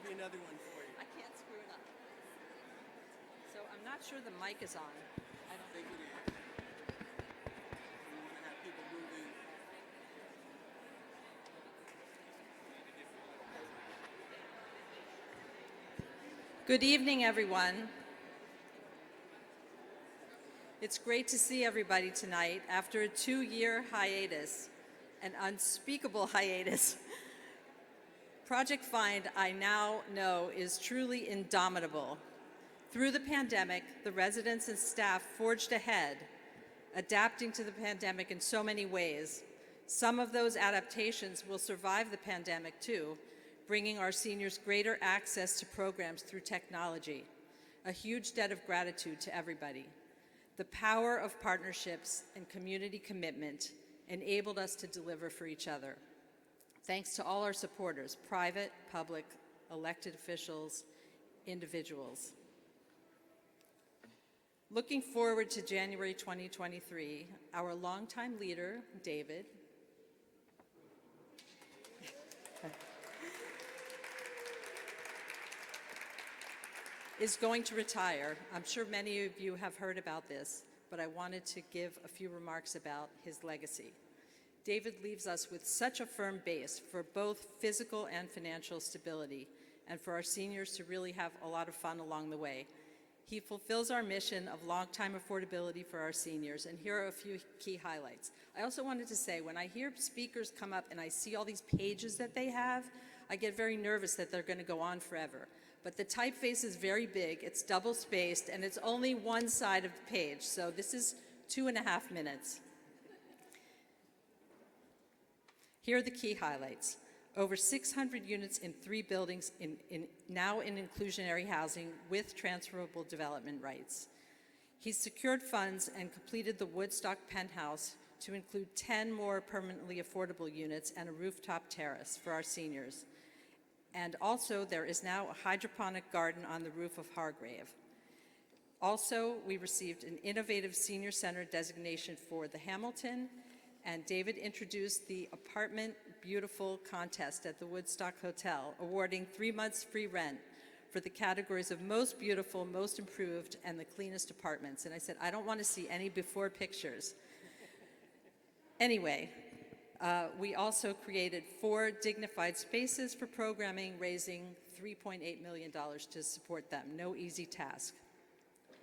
There'll be another one for you. I can't screw it up. So I'm not sure the mic is on. I don't Think it is. We want to have people moving. Good evening, everyone. It's great to see everybody tonight after a 2-year hiatus, an unspeakable hiatus. Project Find, I now know, is truly indomitable. Through the pandemic, the residents and staff forged ahead, adapting to the pandemic in so many ways. Some of those adaptations will survive the pandemic too, bringing our seniors greater access to programs through technology. A huge debt of gratitude to everybody. The power of partnerships and community commitment enabled us to deliver for each other. Thanks to all our supporters, private, public, elected officials, individuals. Looking forward to January 2023, our longtime leader, David, is going to retire. I'm sure many of you have heard about this, but I wanted to give a few remarks about his legacy. David leaves us with such a firm base for both physical and financial stability, and for our seniors to really have a lot of fun along the way. He fulfills our mission of long-time affordability for our seniors, and here are a few key highlights. I also wanted to say, when I hear speakers come up and I see all these pages that they have, I get very nervous that they're going to go on forever. But the typeface is very big, it's double-spaced, and it's only one side of the page, so this is 2.5 minutes. Here are the key highlights. Over 600 units in 3 buildings now in inclusionary housing with transferable development rights. He's secured funds and completed the Woodstock penthouse to include 10 more permanently affordable units and a rooftop terrace for our seniors. And also, there is now a hydroponic garden on the roof of Hargrave. Also, we received an innovative senior center designation for the Hamilton, and David introduced the Apartment Beautiful contest at the Woodstock Hotel, awarding 3 months free rent for the categories of most beautiful, most improved, and the cleanest apartments. And I said, I don't want to see any before pictures. Anyway, we also created 4 dignified spaces for programming, raising $3.8 million to support them. No easy task.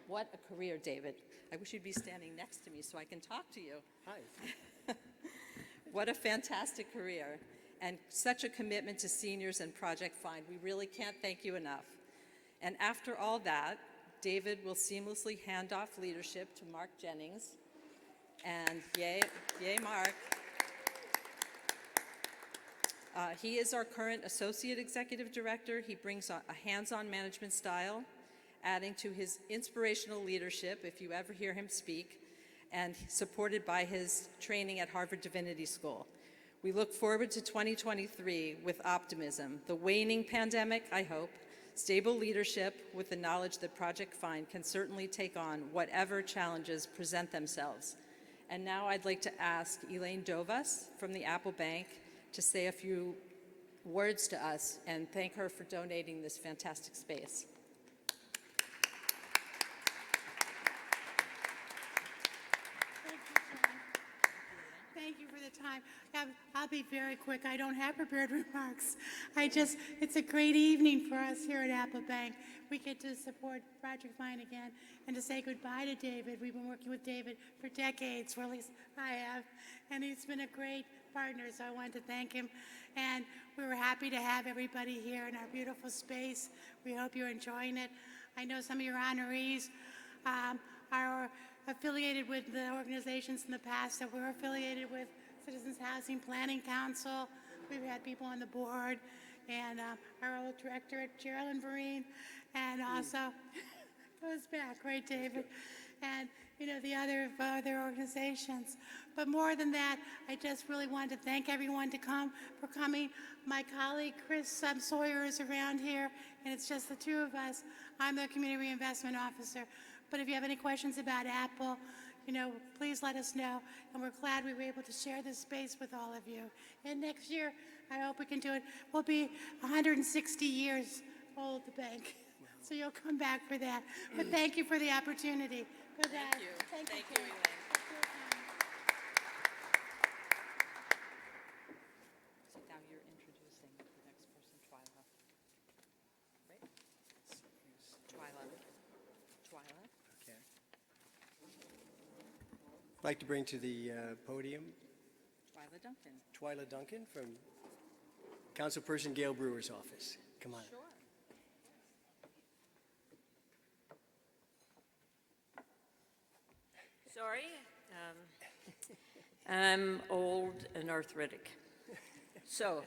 What a career, David. I wish you'd be standing next to me so I can talk to you. Hi. What a fantastic career, and such a commitment to seniors and Project Find. We really can't thank you enough. And after all that, David will seamlessly hand off leadership to Mark Jennings. And yay, Mark. He is our current Associate Executive Director. He brings a hands-on management style, adding to his inspirational leadership, if you ever hear him speak, and supported by his training at Harvard Divinity School. We look forward to 2023 with optimism. The waning pandemic, I hope, stable leadership with the knowledge that Project Find can certainly take on whatever challenges present themselves. And now I'd like to ask Elaine Dovas from the Apple Bank to say a few words to us and thank her for donating this fantastic space. Thank you for the time. I'll be very quick. I don't have prepared remarks. It's a great evening for us here at Apple Bank. We get to support Project Find again and to say goodbye to David. We've been working with David for decades, or at least I have, and he's been a great partner, so I wanted to thank him. And we were happy to have everybody here in our beautiful space. We hope you're enjoying it. I know some of your honorees are affiliated with the organizations in the past that we're affiliated with, Citizens Housing Planning Council. We've had people on the board, and our old director, Geraldine Vereen, and also goes back, right, David? And the other organizations. But more than that, I just really wanted to thank everyone for coming. My colleague Chris Sawyer is around here, and it's just the two of us. I'm the Community Reinvestment Officer. But if you have any questions about Apple, please let us know. And we're glad we were able to share this space with all of you. And next year, I hope we can do it. We'll be 160 years old, the bank. So you'll come back for that. But thank you for the opportunity. Good night. Thank you. Thank you, Thank you, Elaine. Elaine. So now you're introducing the next person, Twyla. Right? Twyla. Twyla. Okay. I'd like to bring to the podium Twyla Duncan. Twyla Duncan from Councilperson Gail Brewer's office. Come on. Sure. Sorry, I'm old and arthritic. So,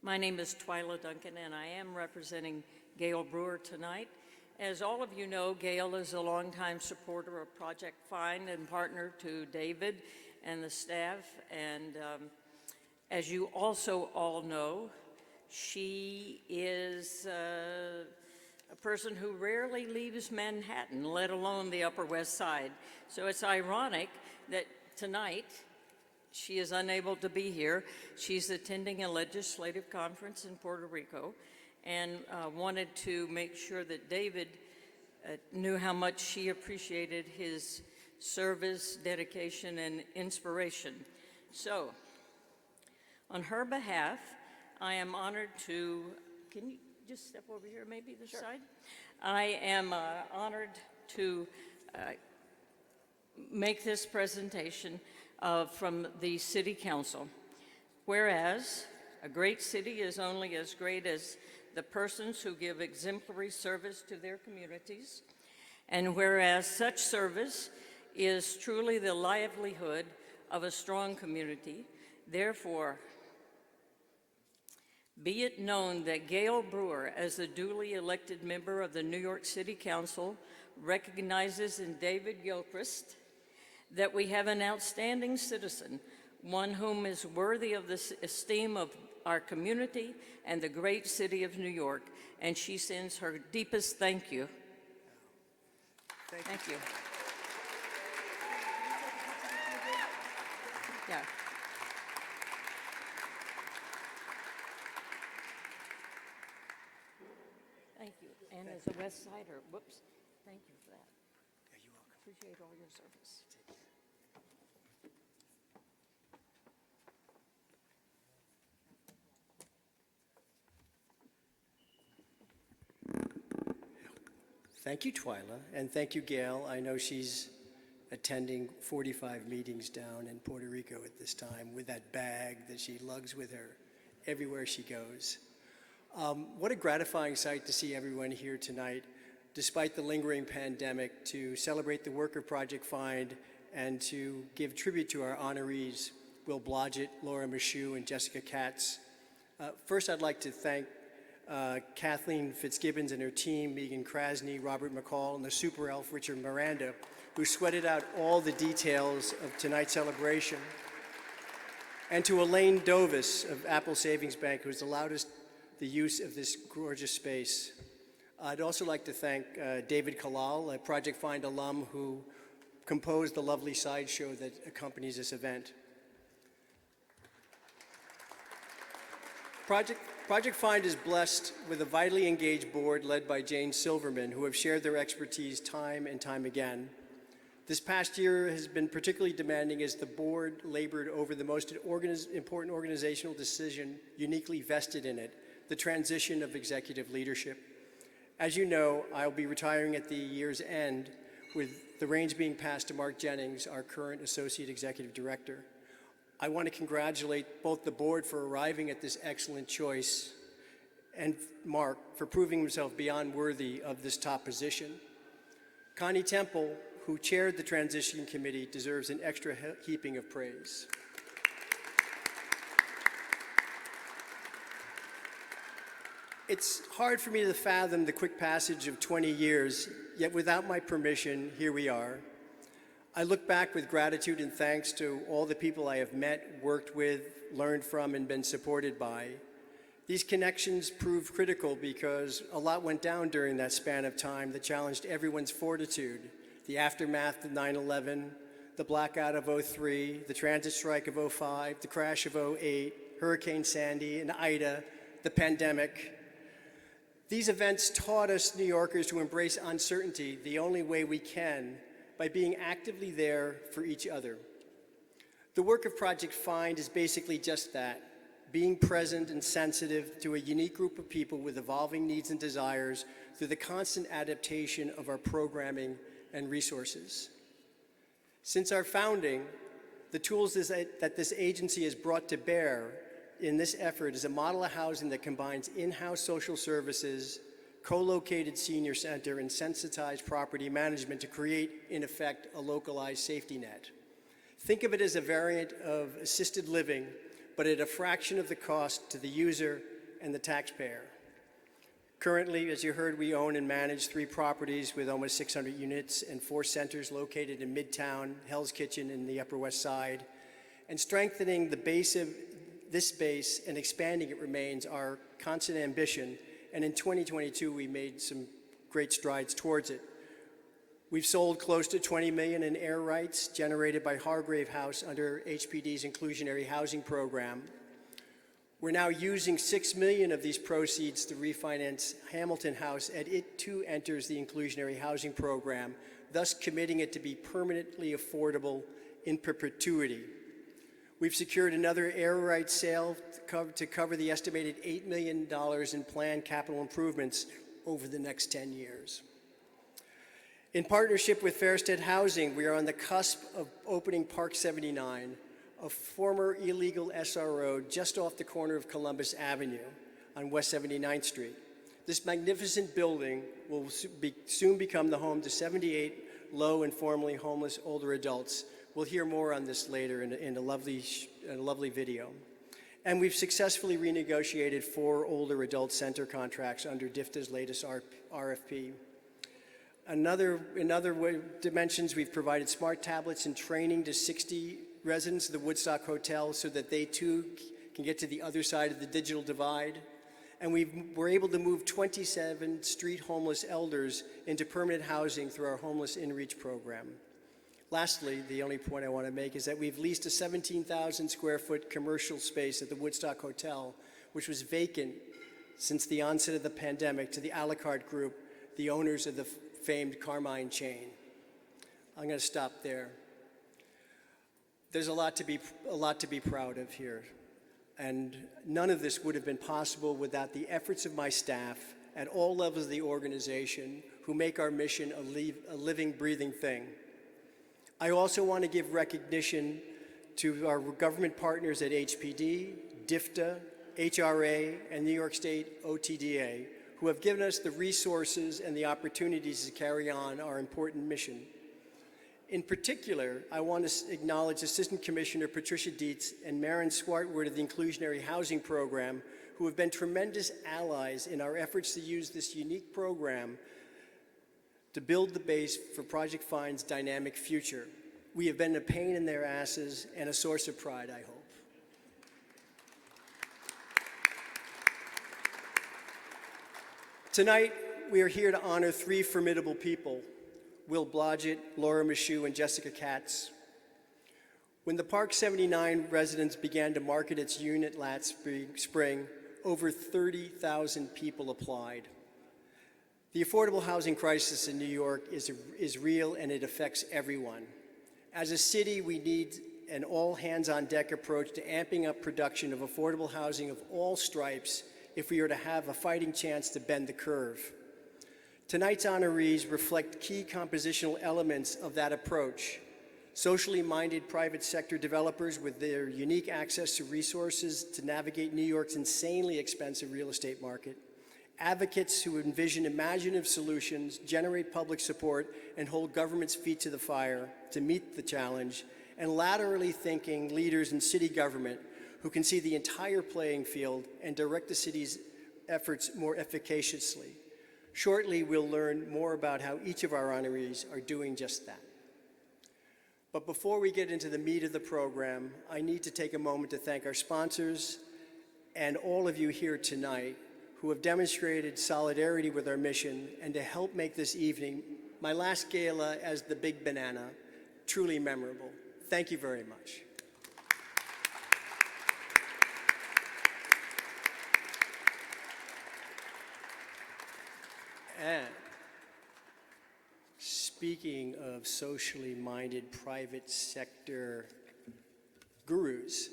my name is Twyla Duncan, and I am representing Gail Brewer tonight. As all of you know, Gail is a longtime supporter of Project Find and partner to David and the staff. And as you also all know, she is a person who rarely leaves Manhattan, let alone the Upper West Side. So it's ironic that tonight she is unable to be here. She's attending a legislative conference in Puerto Rico and wanted to make sure that David knew how much she appreciated his service, dedication, and inspiration. So, on her behalf, I am honored to, can you just step over here, maybe this side? I am honored to make this presentation from the City Council. Whereas a great city is only as great as the persons who give exemplary service to their communities, and whereas such service is truly the livelihood of a strong community, therefore, be it known that Gail Brewer, as the duly elected member of the New York City Council, recognizes in David Gilchrist that we have an outstanding citizen, one whom is worthy of the esteem of our community and the great city of New York, and she sends her deepest thank you. Thank you. Yeah. Thank you. And as a West Sider, whoops, thank you for that. Yeah, you're welcome. Appreciate all your service. Thank you, Twyla, and thank you, Gail. I know she's attending 45 meetings down in Puerto Rico at this time with that bag that she lugs with her everywhere she goes. What a gratifying sight to see everyone here tonight, despite the lingering pandemic, to celebrate the work of Project Find and to give tribute to our honorees, Will Blodgett, Laura Michoud, and Jessica Katz. First, I'd like to thank Kathleen Fitzgibbons and her team, Megan Krasny, Robert McCall, and the super elf, Richard Miranda, who sweated out all the details of tonight's celebration. And to Elaine Dovis of Apple Savings Bank, who's allowed us the use of this gorgeous space. I'd also like to thank David Kalal, a Project Find alum who composed the lovely sideshow that accompanies this event. Project Find is blessed with a vitally engaged board led by Jane Silverman, who have shared their expertise time and time again. This past year has been particularly demanding as the board labored over the most important organizational decision uniquely vested in it, the transition of executive leadership. As you know, I'll be retiring at the year's end, with the reins being passed to Mark Jennings, our current Associate Executive Director. I want to congratulate both the board for arriving at this excellent choice and Mark for proving himself beyond worthy of this top position. Connie Temple, who chaired the transition committee, deserves an extra heaping of praise. It's hard for me to fathom the quick passage of 20 years, yet without my permission, here we are. I look back with gratitude and thanks to all the people I have met, worked with, learned from, and been supported by. These connections prove critical because a lot went down during that span of time that challenged everyone's fortitude, the aftermath of 9/11, the blackout of '03, the transit strike of '05, the crash of '08, Hurricane Sandy and Ida, the pandemic. These events taught us New Yorkers to embrace uncertainty the only way we can, by being actively there for each other. The work of Project Find is basically just that, being present and sensitive to a unique group of people with evolving needs and desires through the constant adaptation of our programming and resources. Since our founding, the tools that this agency has brought to bear in this effort is a model of housing that combines in-house social services, co-located senior center, and sensitized property management to create, in effect, a localized safety net. Think of it as a variant of assisted living, but at a fraction of the cost to the user and the taxpayer. Currently, as you heard, we own and manage 3 properties with almost 600 units and 4 centers located in Midtown, Hell's Kitchen, and the Upper West Side. And strengthening the base of this base and expanding it remains our constant ambition. And in 2022, we made some great strides towards it. We've sold close to $20 million in air rights generated by Hargrave House under HPD's inclusionary housing program. We're now using $6 million of these proceeds to refinance Hamilton House, and it too enters the inclusionary housing program, thus committing it to be permanently affordable in perpetuity. We've secured another air rights sale to cover the estimated $8 million in planned capital improvements over the next 10 years. In partnership with Fairstead Housing, we are on the cusp of opening Park 79, a former illegal SRO just off the corner of Columbus Avenue on West 79th Street. This magnificent building will soon become the home to 78 low and formerly homeless older adults. We'll hear more on this later in a lovely video. And we've successfully renegotiated 4 older adult center contracts under DFTA's latest RFP. In other dimensions, we've provided smart tablets and training to 60 residents of the Woodstock Hotel so that they too can get to the other side of the digital divide. And we're able to move 27 street homeless elders into permanent housing through our Homeless In Reach program. Lastly, the only point I want to make is that we've leased a 17,000 square foot commercial space at the Woodstock Hotel, which was vacant since the onset of the pandemic, to the a la carte group, the owners of the famed Carmine chain. I'm going to stop there. There's a lot to be proud of here, and none of this would have been possible without the efforts of my staff at all levels of the organization, who make our mission a living, breathing thing. I also want to give recognition to our government partners at HPD, DFTA, HRA, and New York State OTDA, who have given us the resources and the opportunities to carry on our important mission. In particular, I want to acknowledge Assistant Commissioner Patricia Dietz and Maren Swartwood of the Inclusionary Housing Program, who have been tremendous allies in our efforts to use this unique program to build the base for Project Find's dynamic future. We have been a pain in their asses and a source of pride, I hope. Tonight, we are here to honor 3 formidable people: Will Blodgett, Laura Michoud, and Jessica Katz. When the Park 79 residents began to market its unit last spring, over 30,000 people applied. The affordable housing crisis in New York is real, and it affects everyone. As a city, we need an all-hands-on-deck approach to amping up production of affordable housing of all stripes if we are to have a fighting chance to bend the curve. Tonight's honorees reflect key compositional elements of that approach: socially minded private sector developers with their unique access to resources to navigate New York's insanely expensive real estate market, advocates who envision imaginative solutions, generate public support, and hold government's feet to the fire to meet the challenge, and laterally thinking leaders in city government who can see the entire playing field and direct the city's efforts more efficaciously. Shortly, we'll learn more about how each of our honorees are doing just that. But before we get into the meat of the program, I need to take a moment to thank our sponsors and all of you here tonight who have demonstrated solidarity with our mission and to help make this evening my last gala as the Big Banana, truly memorable. Thank you very much. And speaking of socially minded private sector gurus,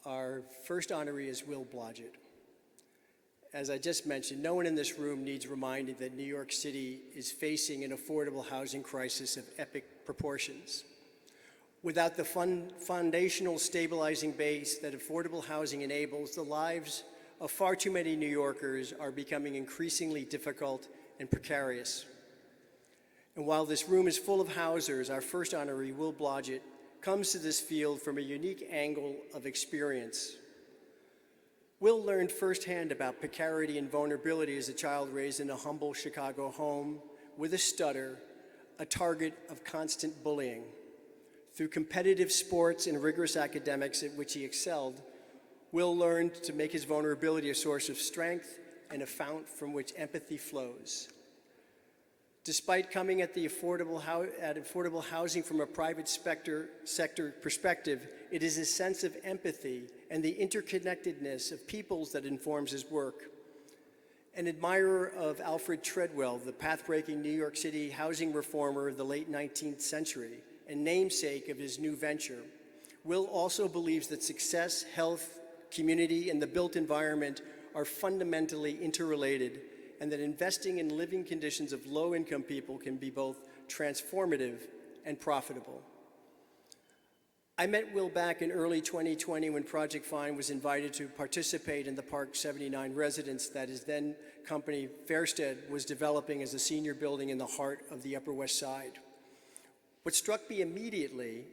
our first honoree is Will Blodgett. As I just mentioned, no one in this room needs reminded that New York City is facing an affordable housing crisis of epic proportions. Without the foundational stabilizing base that affordable housing enables, the lives of far too many New Yorkers are becoming increasingly difficult and precarious. And while this room is full of housers, our first honoree, Will Blodgett, comes to this field from a unique angle of experience. Will learned firsthand about precarity and vulnerability as a child raised in a humble Chicago home with a stutter, a target of constant bullying. Through competitive sports and rigorous academics at which he excelled, Will learned to make his vulnerability a source of strength and a fount from which empathy flows. Despite coming at affordable housing from a private sector perspective, it is his sense of empathy and the interconnectedness of peoples that informs his work. An admirer of Alfred Treadwell, the path-breaking New York City housing reformer of the late 19th century and namesake of his new venture, Will also believes that success, health, community, and the built environment are fundamentally interrelated, and that investing in living conditions of low-income people can be both transformative and profitable. I met Will back in early 2020 when Project Find was invited to participate in the Park 79 residence that his then company, Fairstead, was developing as a senior building in the heart of the Upper West Side. What struck me immediately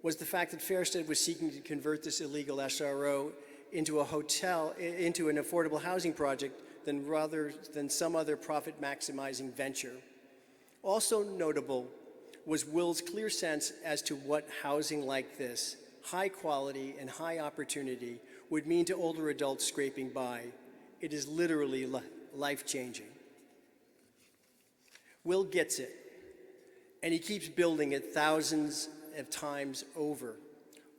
was the fact that Fairstead was seeking to convert this illegal SRO into an affordable housing project rather than some other profit-maximizing venture. Also notable was Will's clear sense as to what housing like this, high quality and high opportunity, would mean to older adults scraping by. It is literally life-changing. Will gets it, and he keeps building it thousands of times over.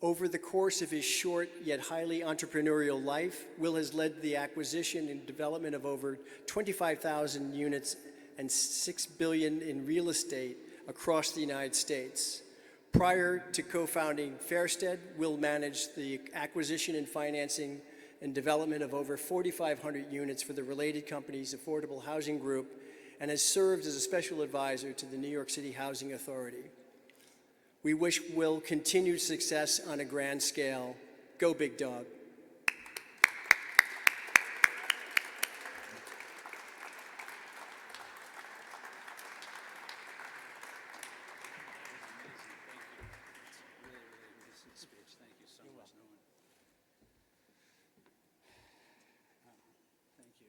Over the course of his short yet highly entrepreneurial life, Will has led the acquisition and development of over 25,000 units and $6 billion in real estate across the United States. Prior to co-founding Fairstead, Will managed the acquisition and financing and development of over 4,500 units for the related company's Affordable Housing Group and has served as a special advisor to the New York City Housing Authority. We wish Will continued success on a grand scale. Go Big Dog. Thank you so much, Norman. Thank you.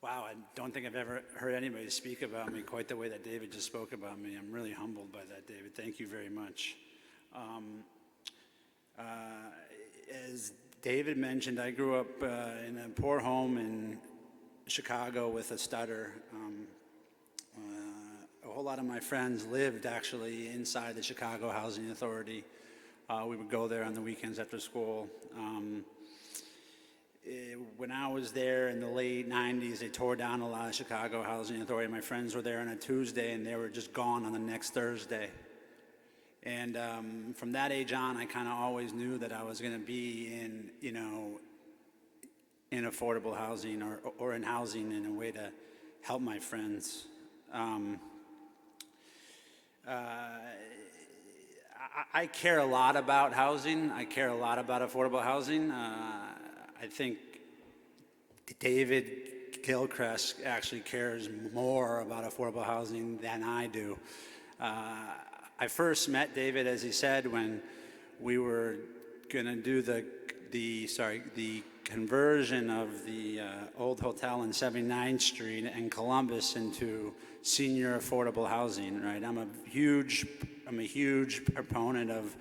Wow, I don't think I've ever heard anybody speak about me quite the way that David just spoke about me. I'm really humbled by that, David. Thank you very much. As David mentioned, I grew up in a poor home in Chicago with a stutter. A whole lot of my friends lived actually inside the Chicago Housing Authority. We would go there on the weekends after school. When I was there in the late 90s, they tore down a lot of Chicago Housing Authority. My friends were there on a Tuesday, and they were just gone on the next Thursday. And from that age on, I kind of always knew that I was going to be in affordable housing or in housing in a way to help my friends. I care a lot about housing. I care a lot about affordable housing. I think David Gilchrist actually cares more about affordable housing than I do. I first met David, as he said, when we were going to do the conversion of the old hotel on 79th Street and Columbus into senior affordable housing. Right, I'm a huge proponent of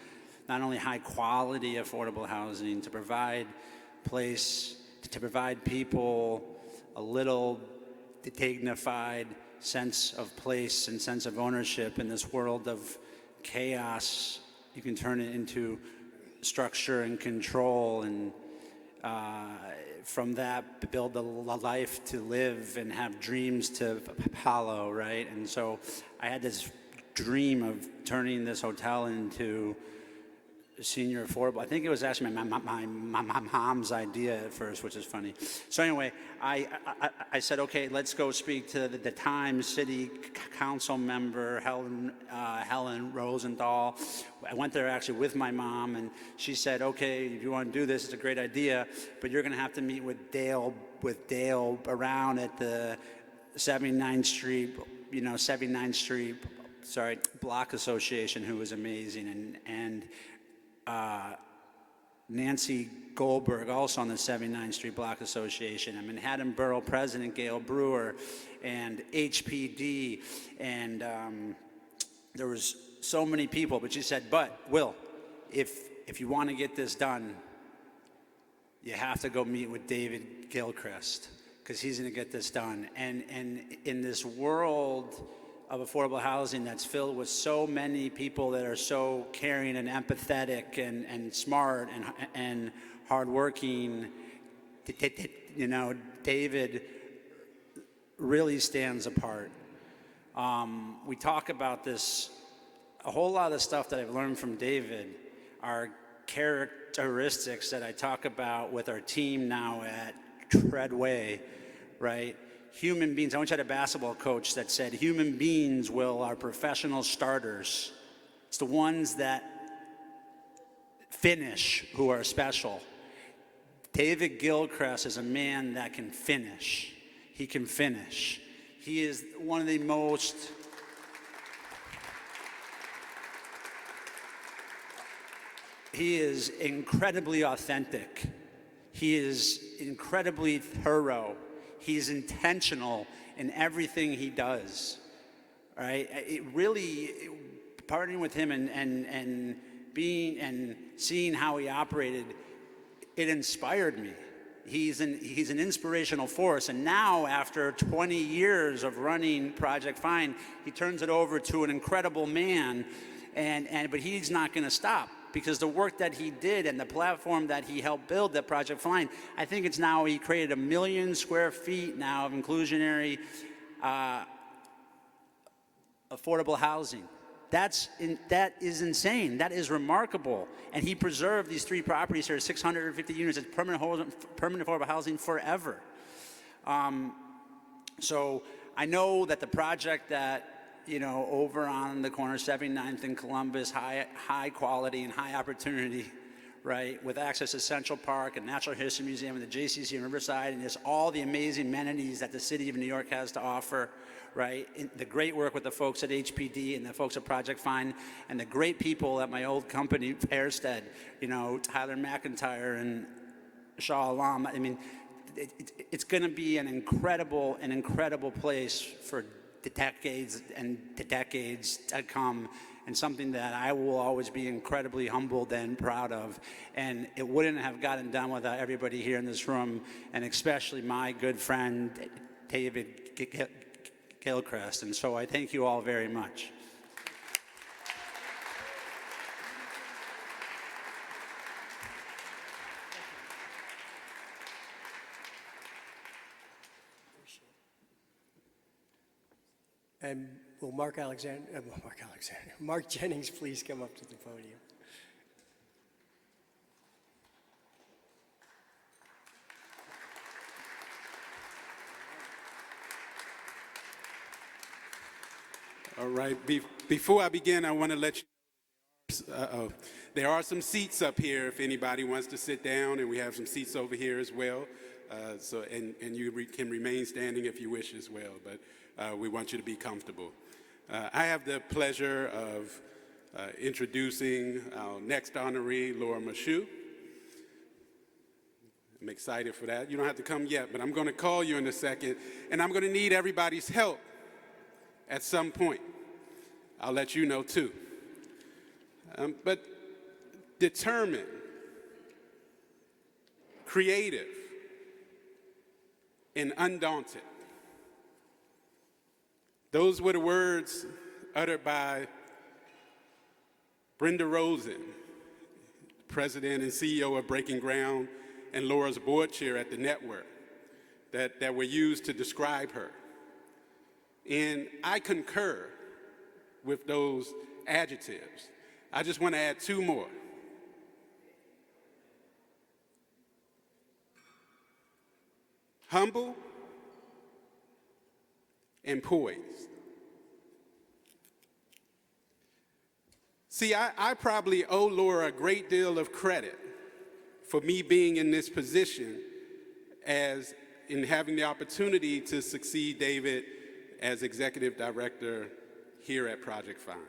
not only high quality affordable housing to provide people a little dignified sense of place and sense of ownership in this world of chaos. You can turn it into structure and control, and from that build a life to live and have dreams to follow, right? And so I had this dream of turning this hotel into senior affordable. I think it was actually my mom's idea at first, which is funny. So anyway, I said, okay, let's go speak to the Times City Council member, Helen Rosenthal. I went there actually with my mom, and she said, okay, if you want to do this, it's a great idea, but you're going to have to meet with Dale around at the 79th Street, Block Association, who was amazing, and Nancy Goldberg, also on the 79th Street Block Association, and Manhattan Borough President Gail Brewer, and HPD, and there was so many people. But she said, but Will, if you want to get this done, you have to go meet with David Gilchrist, because he's going to get this done. And in this world of affordable housing that's filled with so many people that are so caring and empathetic and smart and hardworking, David really stands apart. We talk about this, a whole lot of the stuff that I've learned from David are characteristics that I talk about with our team now at Treadway, right? Human beings. I once had a basketball coach that said, human beings, are professional starters. It's the ones that finish who are special. David Gilchrist is a man that can finish. He can finish. He is one of the most he is incredibly authentic. He is incredibly thorough. He's intentional in everything he does, right? It really, partnering with him and being and seeing how he operated, it inspired me. He's an inspirational force. And now, after 20 years of running Project Find, he turns it over to an incredible man, but he's not going to stop. Because the work that he did and the platform that he helped build at Project Find, I think it's now, he created 1 million square feet now of inclusionary affordable housing. That is insane. That is remarkable. And he preserved these 3 properties here, 650 units as permanent affordable housing forever. So I know that the project that, over on the corner, 79th and Columbus, high quality and high opportunity, right? With access to Central Park and Natural History Museum and the JCC in Riverside, and just all the amazing amenities that the city of New York has to offer, right? And the great work with the folks at HPD and the folks at Project Find, and the great people at my old company, Fairstead, Tyler McIntyre and Shah Alam. I mean, it's going to be an incredible place for the decades and the decades to come, and something that I will always be incredibly humbled and proud of. And it wouldn't have gotten done without everybody here in this room, and especially my good friend, David Gilchrist. And so I thank you all very much. And will Mark Jennings please come up to the podium? All right. Before I begin, I want to let you know there are some seats up here if anybody wants to sit down, and we have some seats over here as well. And you can remain standing if you wish as well, but we want you to be comfortable. I have the pleasure of introducing our next honoree, Laura Mashu. I'm excited for that. You don't have to come yet, but I'm going to call you in a second, and I'm going to need everybody's help at some point. I'll let you know too. But determined, creative, and undaunted. Those were the words uttered by Brenda Rosen, president and CEO of Breaking Ground and Laura's board chair at the network, that were used to describe her. And I concur with those adjectives. I just want to add two more. Humble and poised. See, I probably owe Laura a great deal of credit for me being in this position as in having the opportunity to succeed David as executive director here at Project Find.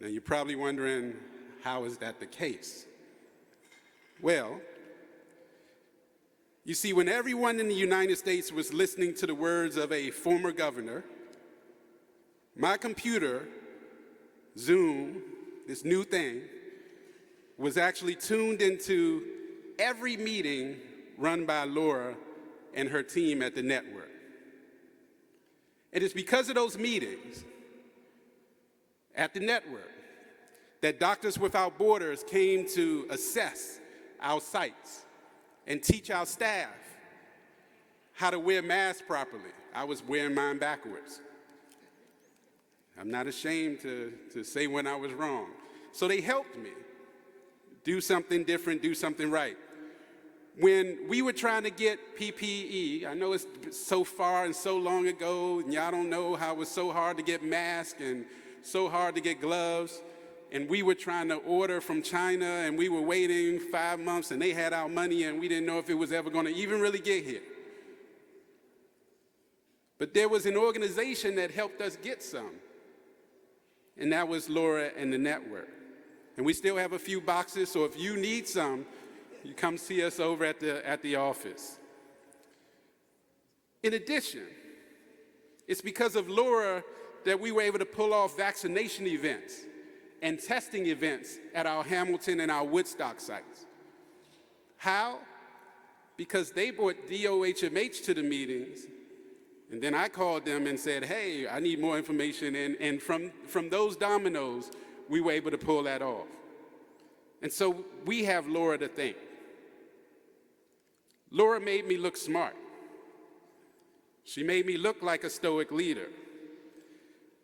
Now you're probably wondering, how is that the case? Well, you see, when everyone in the United States was listening to the words of a former governor, my computer, Zoom, this new thing, was actually tuned into every meeting run by Laura and her team at the network. It is because of those meetings at the network that Doctors Without Borders came to assess our sites and teach our staff how to wear masks properly. I was wearing mine backwards. I'm not ashamed to say when I was wrong. So they helped me do something different, do something right. When we were trying to get PPE, I know it's so far and so long ago, and y'all don't know how it was so hard to get masks and so hard to get gloves, and we were trying to order from China, and we were waiting 5 months, and they had our money, and we didn't know if it was ever going to even really get here. But there was an organization that helped us get some, and that was Laura and the network. And we still have a few boxes, so if you need some, you come see us over at the office. In addition, it's because of Laura that we were able to pull off vaccination events and testing events at our Hamilton and our Woodstock sites. How? Because they brought DOHMH to the meetings, and then I called them and said, hey, I need more information, and from those dominoes, we were able to pull that off. And so we have Laura to thank. Laura made me look smart. She made me look like a stoic leader.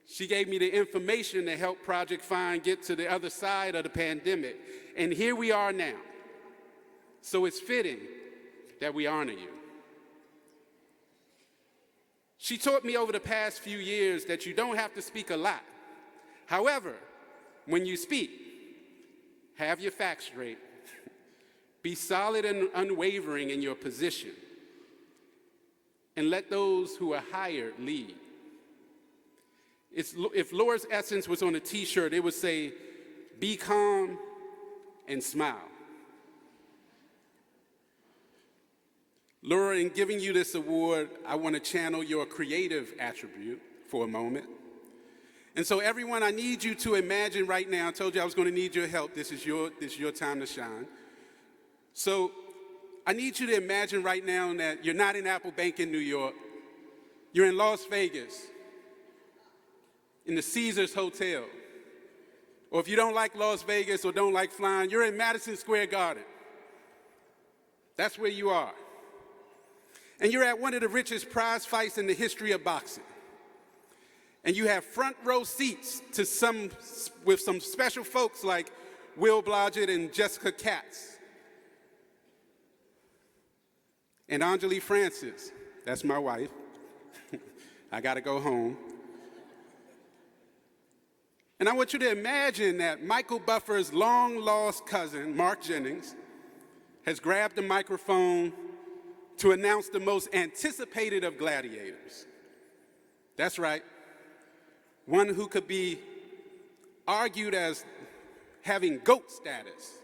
She gave me the information to help Project Find get to the other side of the pandemic. And here we are now. So it's fitting that we honor you. She taught me over the past few years that you don't have to speak a lot. However, when you speak, have your facts straight. Be solid and unwavering in your position. And let those who are hired lead. If Laura's essence was on a t-shirt, it would say, be calm and smile. Laura, in giving you this award, I want to channel your creative attribute for a moment. And so everyone, I need you to imagine right now, I told you I was going to need your help. This is your time to shine. So I need you to imagine right now that you're not in Apple Bank in New York. You're in Las Vegas, in the Caesars Hotel. Or if you don't like Las Vegas or don't like flying, you're in Madison Square Garden. That's where you are. And you're at one of the richest prize fights in the history of boxing. And you have front row seats to with some special folks like Will Blodgett and Jessica Katz. And Anjali Francis, that's my wife. I gotta go home. And I want you to imagine that Michael Buffer's long-lost cousin, Mark Jennings, has grabbed the microphone to announce the most anticipated of gladiators. That's right, one who could be argued as having GOAT status.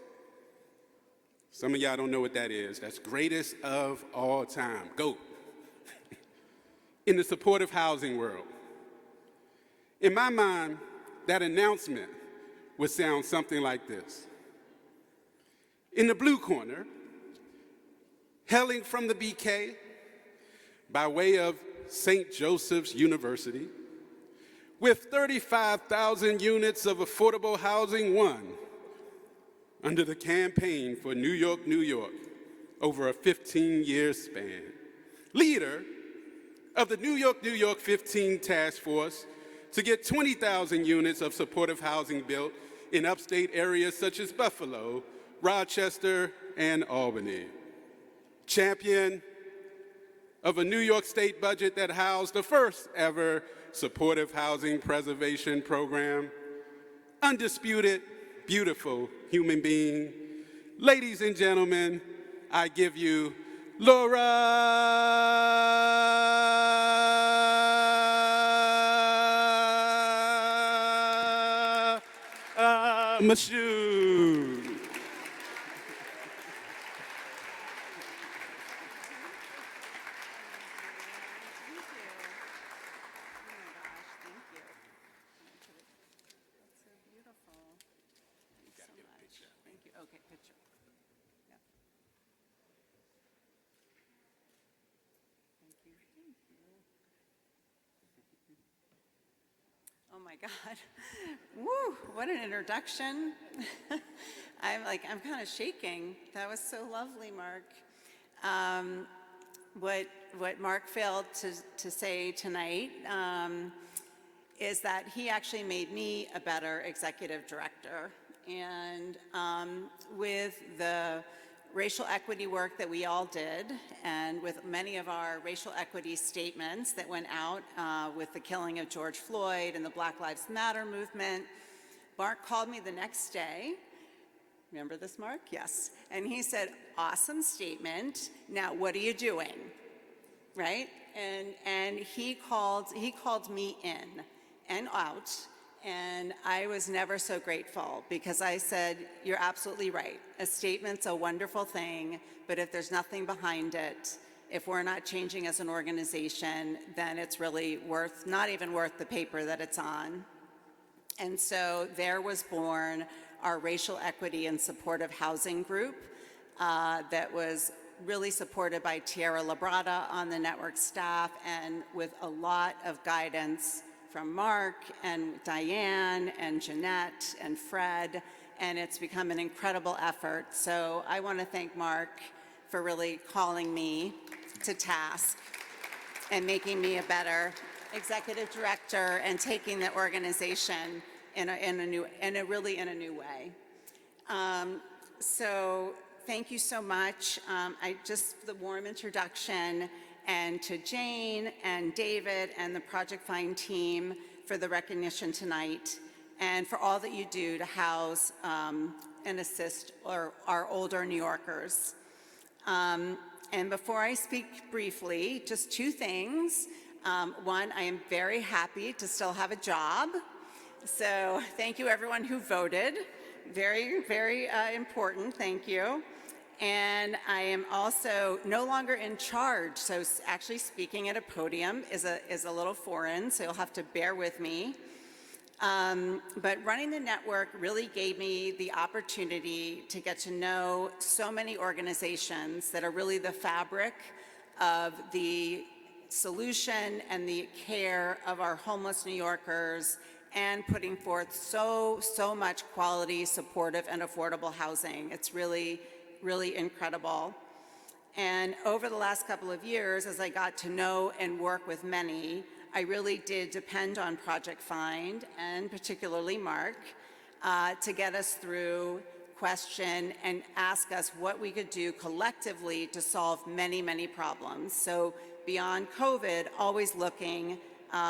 Some of y'all don't know what that is. That's greatest of all time, GOAT, in the supportive housing world. In my mind, that announcement would sound something like this. In the blue corner, hailing from the BK by way of St. Joseph's University, with 35,000 units of affordable housing won under the campaign for New York, New York, over a 15-year span. Leader of the New York, New York 15 Task Force to get 20,000 units of supportive housing built in upstate areas such as Buffalo, Rochester, and Albany. Champion of a New York State budget that housed the first ever supportive housing preservation program. Undisputed, beautiful human being. Ladies and gentlemen, I give you Laura Mashu. Oh my God. Woo, what an introduction. I'm kind of shaking. That was so lovely, Mark. What Mark failed to say tonight is that he actually made me a better executive director. And with the racial equity work that we all did, and with many of our racial equity statements that went out with the killing of George Floyd and the Black Lives Matter movement, Mark called me the next day. Remember this, Mark? Yes. And he said, awesome statement. Now, what are you doing? Right? And he called me in and out. And I was never so grateful because I said, you're absolutely right. A statement's a wonderful thing, but if there's nothing behind it, if we're not changing as an organization, then it's really not even worth the paper that it's on. And so there was born our Racial Equity and Supportive Housing Group that was really supported by Tierra Labrada on the network staff and with a lot of guidance from Mark and Diane and Jeanette and Fred, and it's become an incredible effort. So I want to thank Mark for really calling me to task and making me a better executive director and taking the organization in a new way. So thank you so much. The warm introduction, and to Jane and David and the Project Find team for the recognition tonight, and for all that you do to house and assist our older New Yorkers. And before I speak briefly, just two things. One, I am very happy to still have a job. So thank you everyone who voted. Very, very important, thank you. And I am also no longer in charge, so actually speaking at a podium is a little foreign, so you'll have to bear with me. But running the network really gave me the opportunity to get to know so many organizations that are really the fabric of the solution and the care of our homeless New Yorkers, and putting forth so much quality, supportive, and affordable housing. It's really incredible. And over the last couple of years, as I got to know and work with many, I really did depend on Project Find, and particularly Mark, to get us through, question, and ask us what we could do collectively to solve many, many problems. So beyond COVID, always looking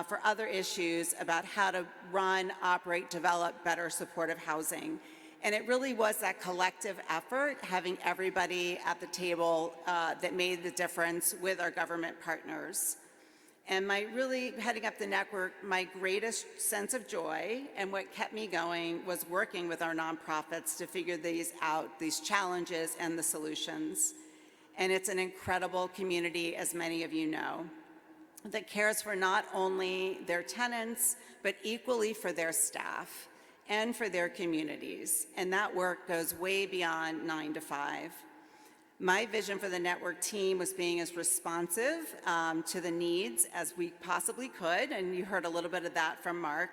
for other issues about how to run, operate, develop better supportive housing. And it really was that collective effort, having everybody at the table that made the difference with our government partners. And heading up the network, my greatest sense of joy and what kept me going was working with our nonprofits to figure these out, these challenges and the solutions. And it's an incredible community, as many of you know, that cares for not only their tenants, but equally for their staff and for their communities. And that work goes way beyond 9 to 5. My vision for the network team was being as responsive to the needs as we possibly could, and you heard a little bit of that from Mark.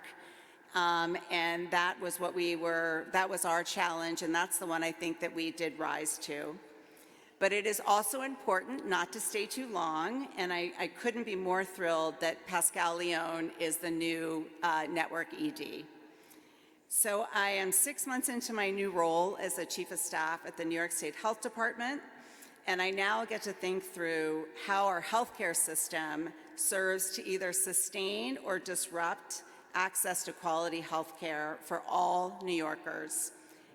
And that was that was our challenge, and that's the one I think that we did rise to. But it is also important not to stay too long, and I couldn't be more thrilled that Pascal Leone is the new network ED. So I am 6 months into my new role as the Chief of Staff at the New York State Health Department, and I now get to think through how our healthcare system serves to either sustain or disrupt access to quality healthcare for all New Yorkers.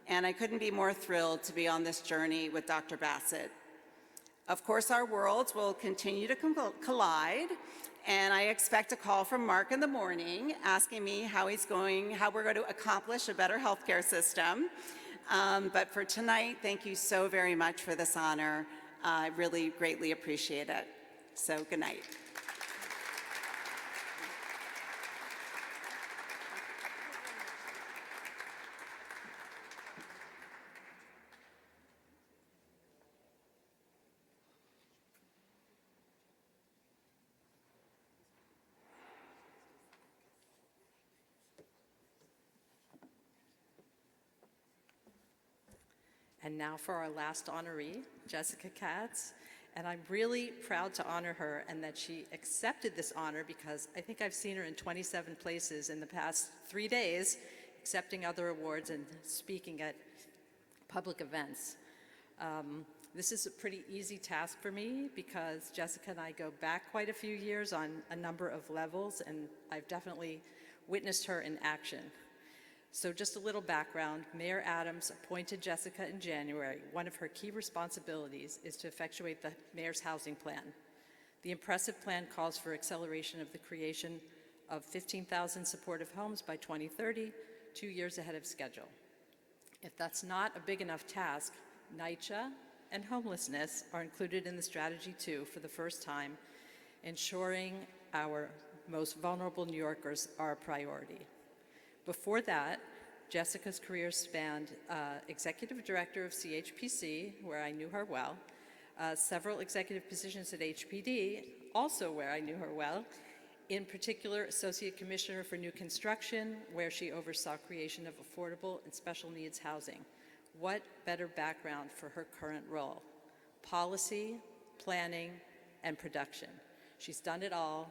And I couldn't be more thrilled to be on this journey with Dr. Bassett. Of course, our worlds will continue to collide, and I expect a call from Mark in the morning asking me how we're going to accomplish a better healthcare system. But for tonight, thank you so very much for this honor. I really greatly appreciate it. So good night. And now for our last honoree, Jessica Katz. And I'm really proud to honor her and that she accepted this honor because I think I've seen her in 27 places in the past 3 days, accepting other awards and speaking at public events. This is a pretty easy task for me because Jessica and I go back quite a few years on a number of levels, and I've definitely witnessed her in action. So just a little background, Mayor Adams appointed Jessica in January. One of her key responsibilities is to effectuate the mayor's housing plan. The impressive plan calls for acceleration of the creation of 15,000 supportive homes by 2030, 2 years ahead of schedule. If that's not a big enough task, NYCHA and homelessness are included in the strategy too for the first time, ensuring our most vulnerable New Yorkers are a priority. Before that, Jessica's career spanned executive director of CHPC, where I knew her well, several executive positions at HPD, also where I knew her well, in particular Associate Commissioner for New Construction, where she oversaw creation of affordable and special needs housing. What better background for her current role? Policy, planning, and production. She's done it all,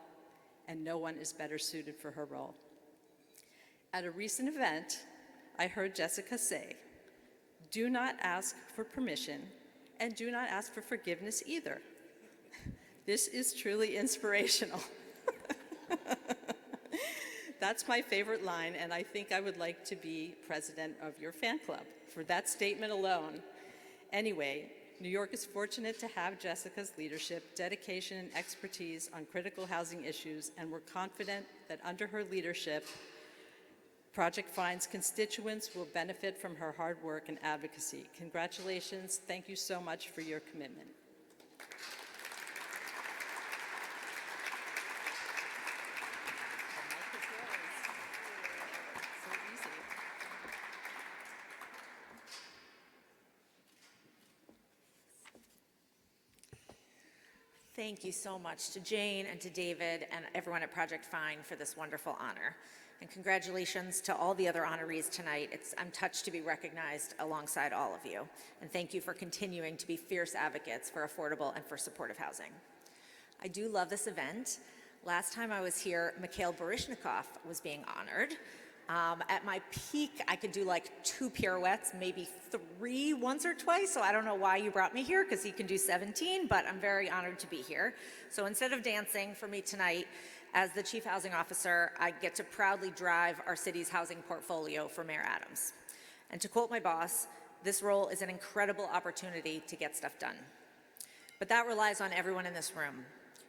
and no one is better suited for her role. At a recent event, I heard Jessica say, "Do not ask for permission, and do not ask for forgiveness either." This is truly inspirational. That's my favorite line, and I think I would like to be president of your fan club for that statement alone. Anyway, New York is fortunate to have Jessica's leadership, dedication, and expertise on critical housing issues, and we're confident that under her leadership, Project Find's constituents will benefit from her hard work and advocacy. Congratulations. Thank you so much for your commitment. Thank you so much to Jane and to David and everyone at Project Find for this wonderful honor. And congratulations to all the other honorees tonight. I'm touched to be recognized alongside all of you. And thank you for continuing to be fierce advocates for affordable and for supportive housing. I do love this event. Last time I was here, Mikhail Baryshnikov was being honored. At my peak, I could do like 2 pirouettes, maybe 3 once or twice, so I don't know why you brought me here, because he can do 17, but I'm very honored to be here. So instead of dancing for me tonight, as the Chief Housing Officer, I get to proudly drive our city's housing portfolio for Mayor Adams. And to quote my boss, this role is an incredible opportunity to get stuff done. But that relies on everyone in this room.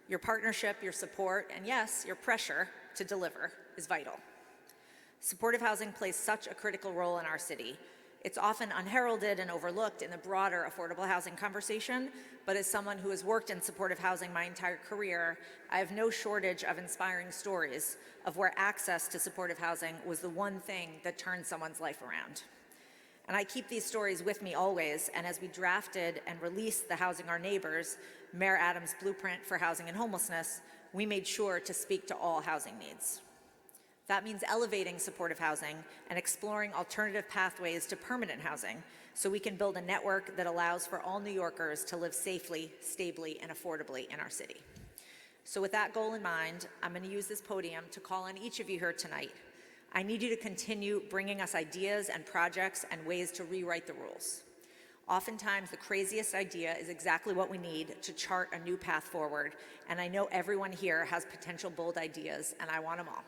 Your partnership, your support, and yes, your pressure to deliver is vital. Supportive housing plays such a critical role in our city. It's often unheralded and overlooked in the broader affordable housing conversation, but as someone who has worked in supportive housing my entire career, I have no shortage of inspiring stories of where access to supportive housing was the one thing that turned someone's life around. And I keep these stories with me always, and as we drafted and released the Housing Our Neighbors, Mayor Adams' blueprint for housing and homelessness, we made sure to speak to all housing needs. That means elevating supportive housing and exploring alternative pathways to permanent housing so we can build a network that allows for all New Yorkers to live safely, stably, and affordably in our city. So with that goal in mind, I'm going to use this podium to call on each of you here tonight. I need you to continue bringing us ideas and projects and ways to rewrite the rules. Oftentimes, the craziest idea is exactly what we need to chart a new path forward, and I know everyone here has potential bold ideas, and I want them all.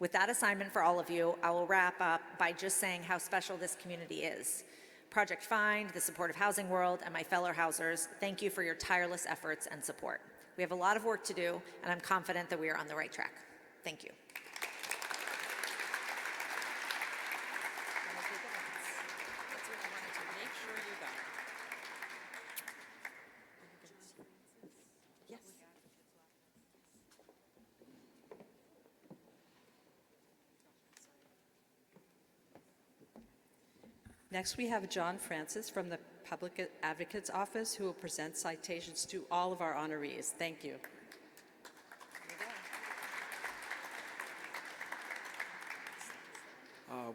With that assignment for all of you, I will wrap up by just saying how special this community is. Project Find, the supportive housing world, and my fellow housers, thank you for your tireless efforts and support. We have a lot of work to do, and I'm confident that we are on the right track. Thank you. Next, we have John Francis from the Public Advocate's Office, who will present citations to all of our honorees. Thank you.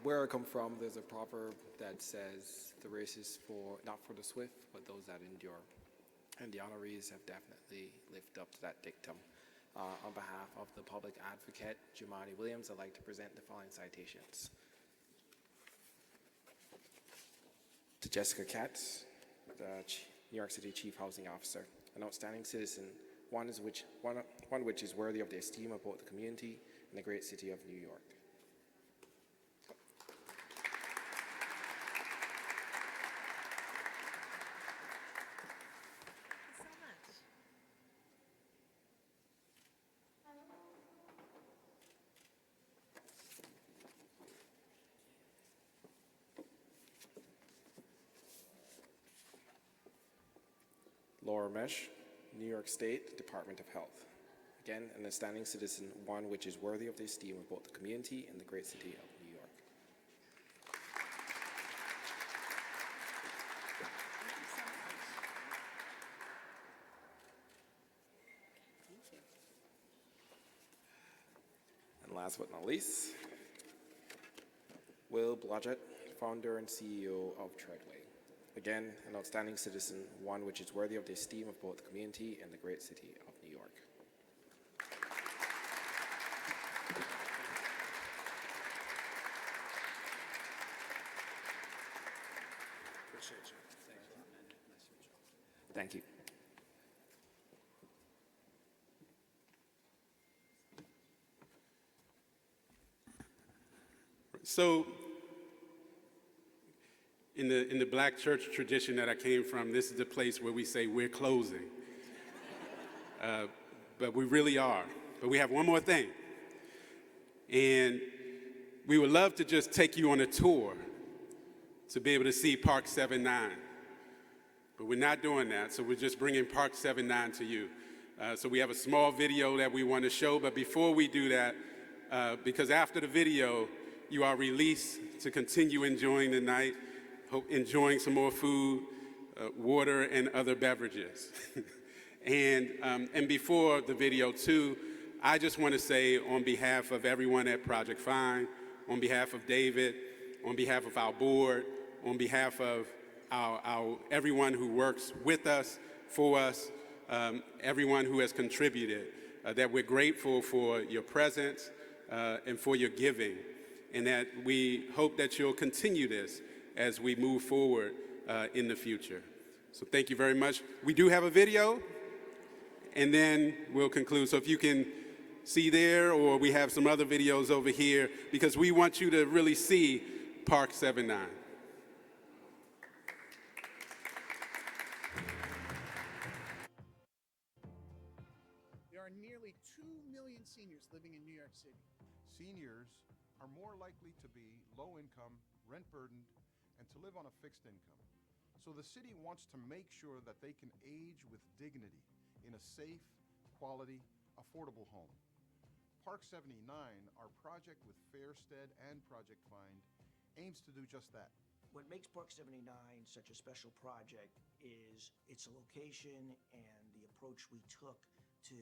Where I come from, there's a proverb that says, the race is not for the swift, but those that endure. And the honorees have definitely lived up to that dictum. On behalf of the Public Advocate, Jumani Williams, I'd like to present the following citations. To Jessica Katz, the New York City Chief Housing Officer, an outstanding citizen, one which is worthy of the esteem of both the community and the great city of New York. Laura Mesh, New York State Department of Health. Again, an outstanding citizen, one which is worthy of the esteem of both the community and the great city of New York. And last but not least, Will Blodgett, founder and CEO of Treadway. Again, an outstanding citizen, one which is worthy of the esteem of both the community and the great city of New York. Appreciate you. Thank you. So, in the black church tradition that I came from, this is the place where we say we're closing. But we really are. But we have one more thing. And we would love to just take you on a tour to be able to see Park 79. But we're not doing that, so we're just bringing Park 79 to you. So we have a small video that we want to show, but before we do that, because after the video, you are released to continue enjoying the night, enjoying some more food, water, and other beverages. And before the video too, I just want to say on behalf of everyone at Project Find, on behalf of David, on behalf of our board, on behalf of our everyone who works with us, for us, everyone who has contributed, that we're grateful for your presence and for your giving, and that we hope that you'll continue this as we move forward in the future. So thank you very much. We do have a video, and then we'll conclude. So if you can see there, or we have some other videos over here, because we want you to really see Park 79. There are nearly 2 million seniors living in New York City. Seniors are more likely to be low income, rent burdened, and to live on a fixed income. So the city wants to make sure that they can age with dignity in a safe, quality, affordable home. Park 79, our project with Fairstead and Project Find, aims to do just that. What makes Park 79 such a special project is its location and the approach we took to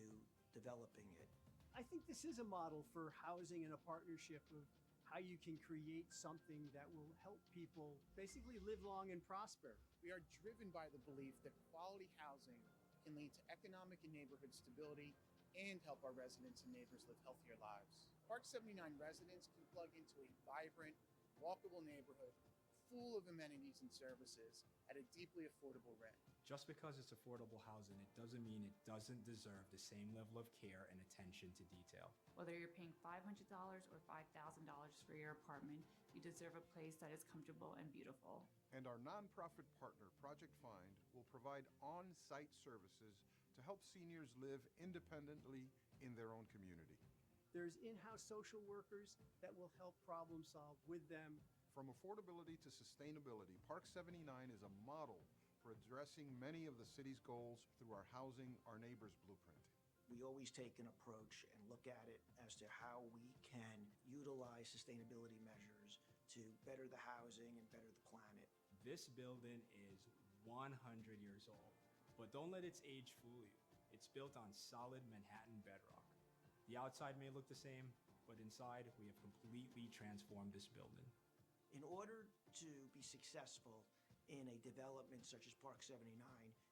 developing it. I think this is a model for housing and a partnership of how you can create something that will help people basically live long and prosper. We are driven by the belief that quality housing can lead to economic and neighborhood stability and help our residents and neighbors live healthier lives. Park 79 residents can plug into a vibrant, walkable neighborhood full of amenities and services at a deeply affordable rent. Just because it's affordable housing, it doesn't mean it doesn't deserve the same level of care and attention to detail. Whether you're paying $500 or $5,000 for your apartment, you deserve a place that is comfortable and beautiful. And our nonprofit partner, Project Find, will provide on-site services to help seniors live independently in their own community. There's in-house social workers that will help problem solve with them. From affordability to sustainability, Park 79 is a model for addressing many of the city's goals through our Housing Our Neighbors blueprint. We always take an approach and look at it as to how we can utilize sustainability measures to better the housing and better the planet. This building is 100 years old, but don't let its age fool you. It's built on solid Manhattan bedrock. The outside may look the same, but inside we have completely transformed this building. In order to be successful in a development such as Park 79,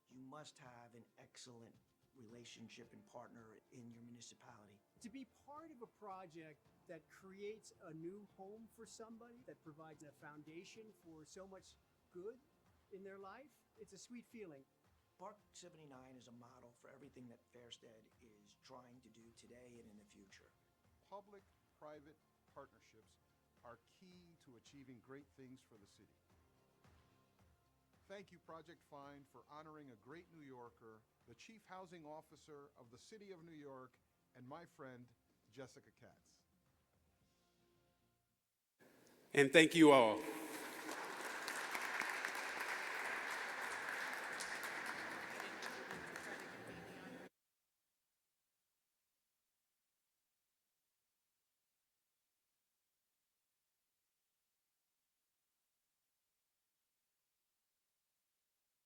you must have an excellent relationship and partner in your municipality. To be part of a project that creates a new home for somebody, that provides a foundation for so much good in their life, it's a sweet feeling. Park 79 is a model for everything that Fairstead is trying to do today and in the future. Public-private partnerships are key to achieving great things for the city. Thank you, Project Find, for honoring a great New Yorker, the Chief Housing Officer of the City of New York, and my friend, Jessica Katz. And thank you all.